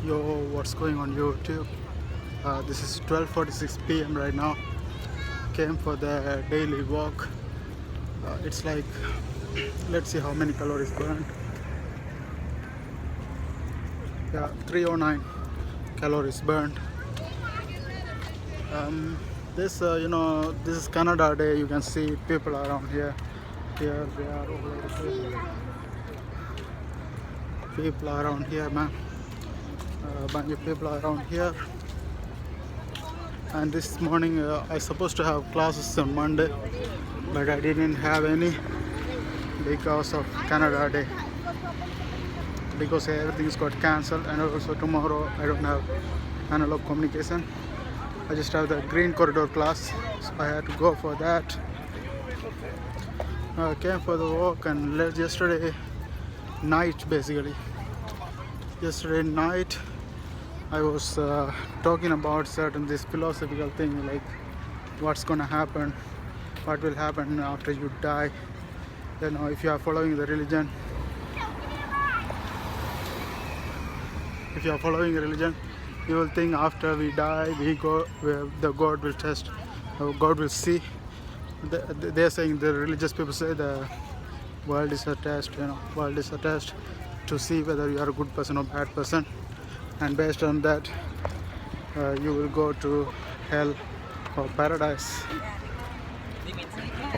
Yo, what's going on YouTube? This is 12:46 p.m. right now. Came for the daily walk. It's like, let's see how many calories burned. Yeah, 309 calories burned. This this is Canada Day. You can see people around here. Here they are over there. People around here, man. Bunch of people around here. And this morning I supposed to have classes on Monday, but I didn't have any because of Canada Day, because everything's got cancelled. And also tomorrow I don't have analog communication. I just have the green corridor class, so I had to go for that. I came for the walk and yesterday night, basically yesterday night I was talking about certain this philosophical thing, like what's gonna happen, what will happen after you die. You know, if you are following the religion, you will think after we die we go where the God will test, God will see. They're saying, the religious people say the world is a test, world is a test to see whether you are a good person or bad person, and based on that you will go to hell or paradise.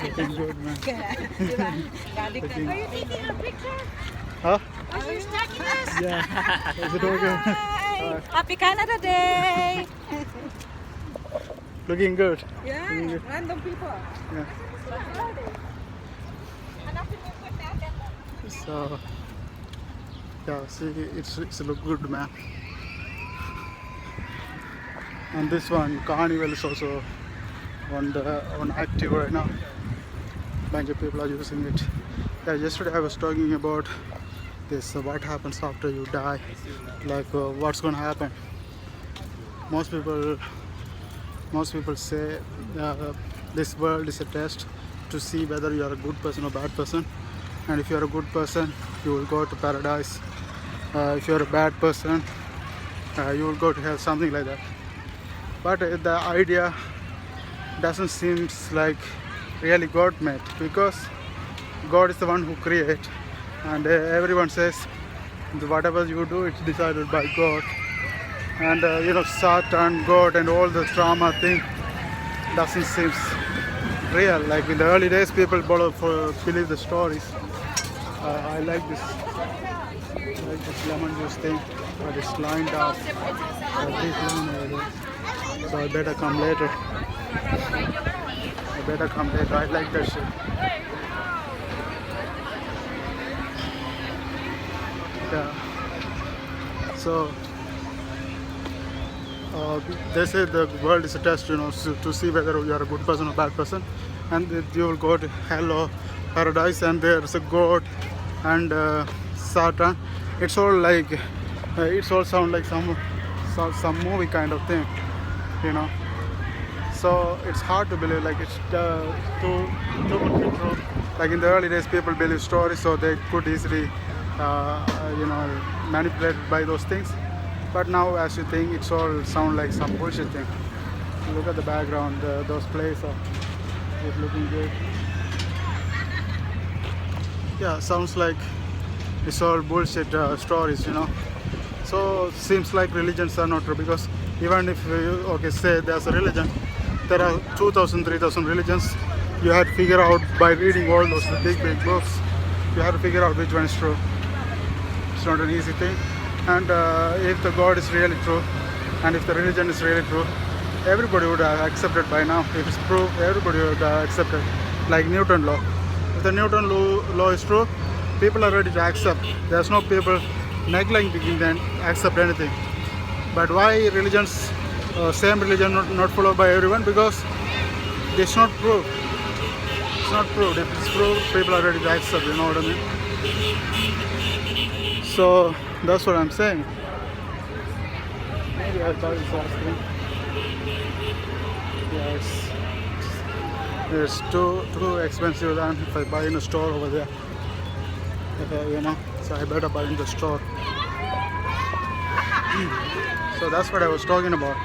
Looking good, man. Are you taking a picture? Huh? Are you taking us? Yeah. Is it okay? Hi. Happy Canada Day! Looking good. Yeah, Looking good. random people. Yeah. So yeah, see, it's look good, man. And this one, Carnival, is also on active right now. Bunch of people are using it. Yeah, yesterday I was talking about this, what happens after you die, like what's gonna happen. Most people say this world is a test to see whether you are a good person or bad person, and if you are a good person you will go to paradise, if you are a bad person you will go to hell, something like that. But the idea doesn't seem like really God made, because God is the one who creates, and everyone says whatever you do it's decided by God. And Satan, God, and all the drama thing doesn't seem real. Like in the early days people believe the stories. I like this lemon juice thing, but it's lined up. So I better come later. I like that shit. Yeah. So they say the world is a test, to see whether you are a good person or bad person, and you will go to hell or paradise, and there's a God and Satan. It's all like it's all sound like some movie kind of thing, So it's hard to believe, like it's too much true. Like in the early days people believe stories, so they could easily manipulated by those things. But now as you think, it's all sound like some bullshit thing. Look at the background, those places are looking good. Yeah, sounds like it's all bullshit stories, So seems like religions are not true, because even if you say there's a religion, there are 2,000, 3,000 religions. You have to figure out by reading all those big books. You have to figure out which one is true. It's not an easy thing. And if the God is really true, and if the religion is really true, everybody would have accepted by now. If it's true, everybody would have accepted. Like Newton law. If the Newton law is true, people are ready to accept. There's no people neglecting and accept anything. But why religions, same religion not followed by everyone? Because it's not proved. It's not proved. If it's proved, people are ready to accept. You know what I mean? So that's what I'm saying. Maybe I thought it's ice cream. Yeah, it's too expensive than if I buy in a store over there. So I better buy in the store. So that's what I was talking about.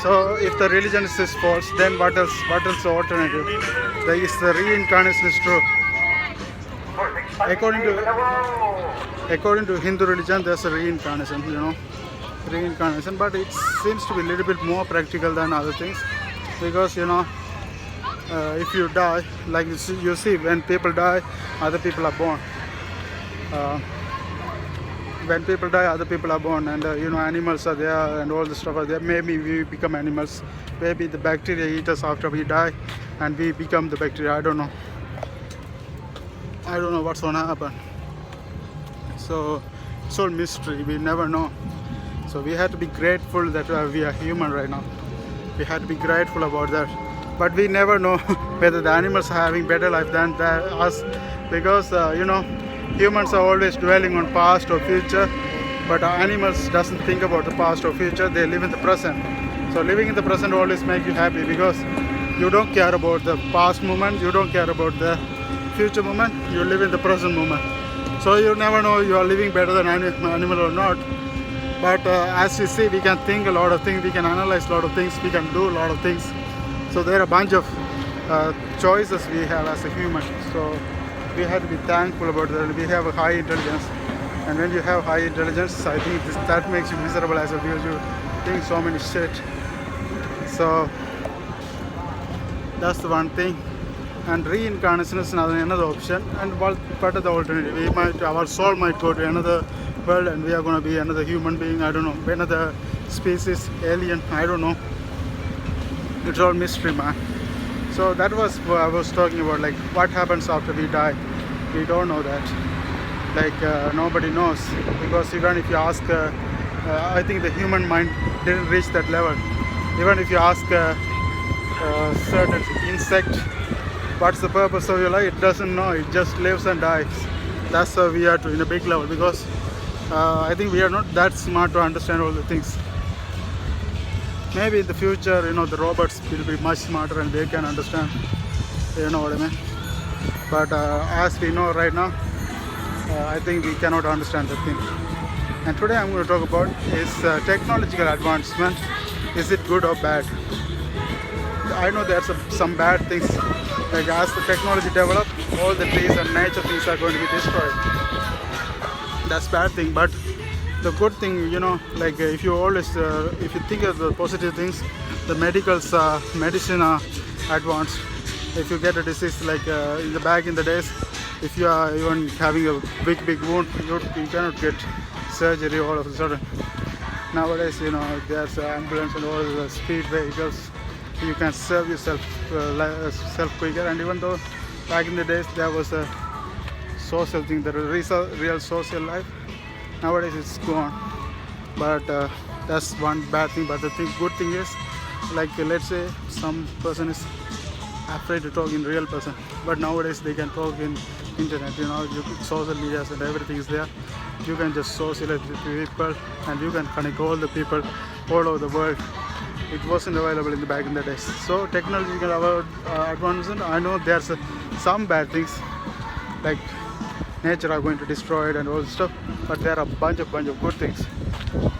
So if the religion is false, then what else? What else the alternative? Is the reincarnation is true. According to Hindu religion, there's a reincarnation. Reincarnation, but it seems to be a little bit more practical than other things, because if you die, like you see, when people die, other people are born. When people die, other people are born, and animals are there, and all the stuff are there. Maybe we become animals. Maybe the bacteria eat us after we die, and we become the bacteria. I don't know. I don't know what's gonna happen. So it's all mystery. We never know. So we have to be grateful that we are human right now. We have to be grateful about that. But we never know whether the animals are having better life than us, because humans are always dwelling on past or future, but animals doesn't think about the past or future. They live in the present. So living in the present always makes you happy, because you don't care about the past moment, you don't care about the future moment, you live in the present moment. So you never know you are living better than animal or not. But as you see, we can think a lot of things, we can analyze a lot of things, we can do a lot of things. So there are a bunch of choices we have as a human. So we have to be thankful about that. We have a high intelligence, and when you have high intelligence, I think that makes you miserable as well, because you think so many shit. So that's the one thing. And reincarnation is another option. And what are the alternative? Our soul might go to another world, and we are going to be another human being. I don't know, another species, alien. I don't know. It's all mystery, man. So that was what I was talking about. Like, what happens after we die? We don't know that. Like nobody knows, because even if you ask, I think the human mind didn't reach that level. Even if you ask a certain insect, what's the purpose of your life? It doesn't know. It just lives and dies. That's how we are in a big level, because I think we are not that smart to understand all the things. Maybe in the future, the robots will be much smarter and they can understand. You know what I mean? But as we know right now, I think we cannot understand the thing. And today I'm going to talk about is technological advancement. Is it good or bad? I know there's some bad things. Like as the technology develops, all the trees and nature things are going to be destroyed. That's bad thing. But the good thing, like if you think of the positive things, the medicine are advanced. If you get a disease like back in the days, if you are even having a big wound, you cannot get surgery all of a sudden. Nowadays, there's ambulance and all the speed vehicles. You can serve yourself quicker. And even though back in the days there was a social thing, the real social life, nowadays it's gone. But that's one bad thing. But the good thing is, like let's say some person is afraid to talk in real person, but nowadays they can talk in internet. Social media and everything is there. You can just socialize with people, and you can connect all the people all over the world. It wasn't available back in the days. So technological advancement, I know there's some bad things, like nature are going to destroy it and all this stuff, but there are a bunch of good things.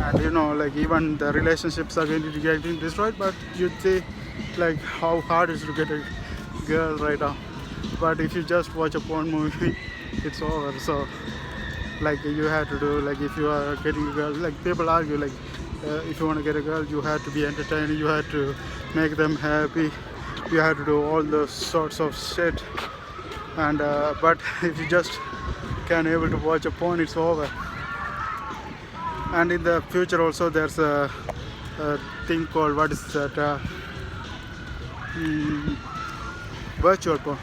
And like even the relationships are going to get destroyed, but you'd say like how hard it is to get a girl right now. But if you just watch a porn movie, it's over. So like you have to do, like if you are getting a girl, like people argue, like if you want to get a girl, you have to be entertaining, you have to make them happy, you have to do all those sorts of shit. And but if you just can able to watch a porn, it's over. And in the future also there's a thing called, what is that, virtual porn.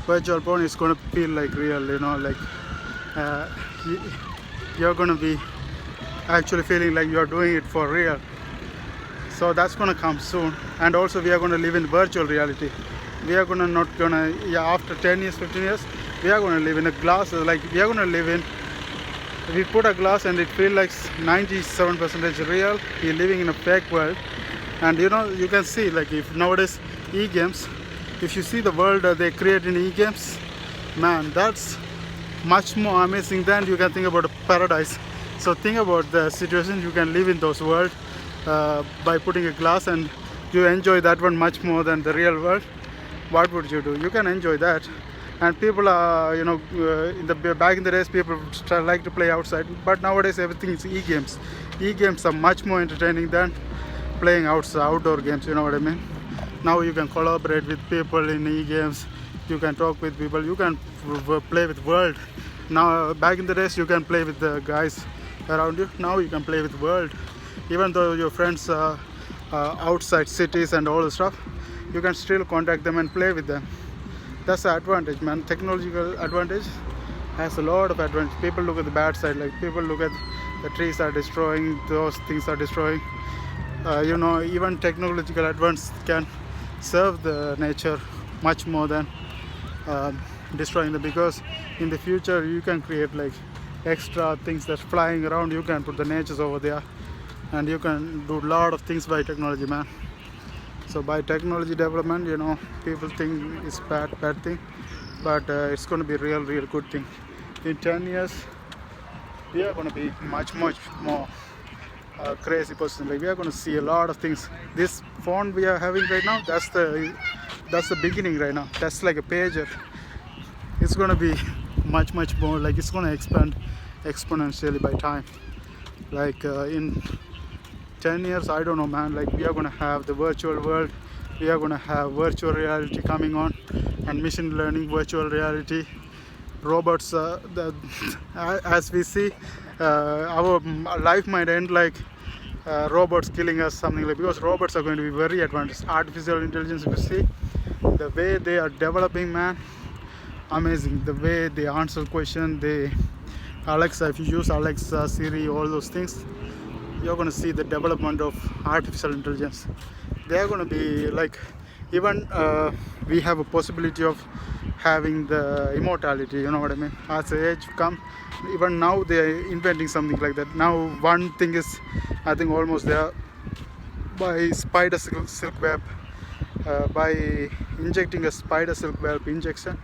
Virtual porn is going to feel like real, like you're going to be actually feeling like you're doing it for real. So that's going to come soon. And also we are going to live in virtual reality. We are after 10 years, 15 years, we are going to live in a glass. Like we are going to live in, we put a glass and it feels like 97% real. We're living in a fake world. And you can see, like if nowadays e-games, if you see the world they create in e-games, man, that's much more amazing than you can think about a paradise. So think about the situation you can live in those world by putting a glass, and you enjoy that one much more than the real world. What would you do? You can enjoy that. And people are, in the back in the days, people like to play outside, but nowadays everything is e-games. E-games are much more entertaining than playing outdoor games. You know what I mean? Now you can collaborate with people in e-games. You can talk with people. You can play with world. Now back in the days, you can play with the guys around you. Now you can play with world. Even though your friends are outside cities and all the stuff, you can still contact them and play with them. That's the advantage, man. Technological advantage has a lot of advantage. People look at the bad side, like people look at the trees are destroying, those things are destroying. Even technological advance can serve the nature much more than destroying them, because in the future you can create like extra things that's flying around. You can put the natures over there, and you can do a lot of things by technology, man. So by technology development, people think it's bad thing, but it's going to be real good thing. In 10 years, we are going to be much more crazy person. Like we are going to see a lot of things. This phone we are having right now, that's the beginning right now. That's like a pager. It's going to be much more. Like it's going to expand exponentially by time. Like in 10 years, I don't know, man. Like we are going to have the virtual world. We are going to have virtual reality coming on, and machine learning, virtual reality, robots. As we see, our life might end like robots killing us, something like, because robots are going to be very advanced. Artificial intelligence, if you see the way they are developing, man, amazing. The way they answer question, Alexa, if you use Alexa, Siri, all those things, you're going to see the development of artificial intelligence. They are going to be like, even we have a possibility of having the immortality, you know what I mean? As the age come, even now they are inventing something like that. Now one thing is, I think almost there, by spider silk web, by injecting a spider silk web injection,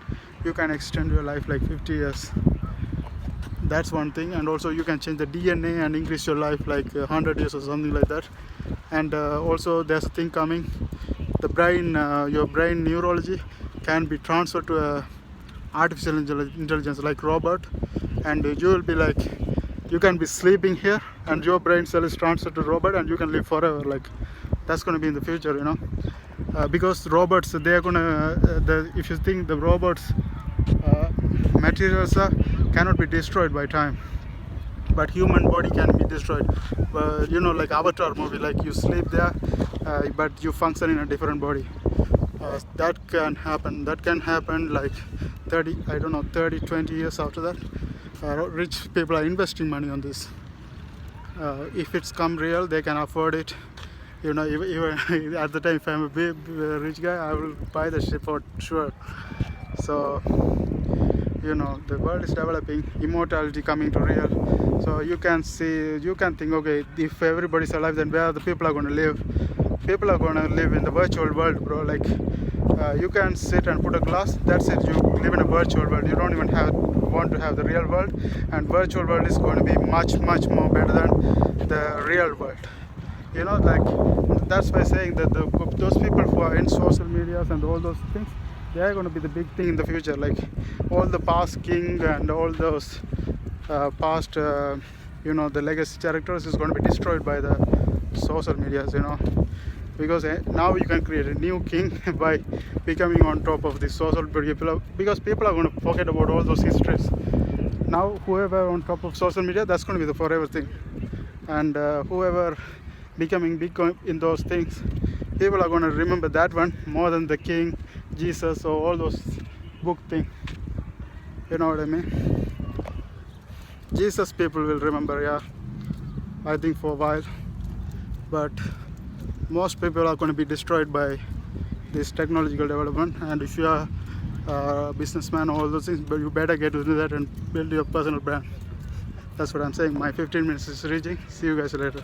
you can extend your life like 50 years. That's one thing. And also you can change the DNA and increase your life like 100 years or something like that. And also there's a thing coming, the brain, your brain neurology can be transferred to a artificial intelligence like robot, and you will be like, you can be sleeping here and your brain cell is transferred to robot, and you can live forever. Like that's going to be in the future, because robots, they are gonna if you think the robots materials cannot be destroyed by time, but human body can be destroyed. Like Avatar movie, like you sleep there, but you function in a different body. That can happen like 20 years after that. Rich people are investing money on this. If it's come real, they can afford it. Even at the time, if I'm a big rich guy, I will buy the ship for sure. So the world is developing, immortality coming to real. So you can think, okay, if everybody's alive, then where the people are going to live? People are going to live in the virtual world, bro. Like you can sit and put a glass, that's it, you live in a virtual world. You don't even want to have the real world, and virtual world is going to be much more better than the real world. Like that's why saying that those people who are in social medias and all those things, they are going to be the big thing in the future. Like all the past king and all those past the legacy characters is going to be destroyed by the social medias, because now you can create a new king by becoming on top of the social media, because people are going to forget about all those histories. Now whoever on top of social media, that's going to be the forever thing. And whoever becoming big in those things, people are going to remember that one more than the king, Jesus, or all those book thing. You know what I mean? Jesus people will remember, yeah, I think for a while, but most people are going to be destroyed by this technological development. And if you are a businessman or all those things, but you better get into that and build your personal brand. That's what I'm saying. My 15 minutes is reaching. See you guys later.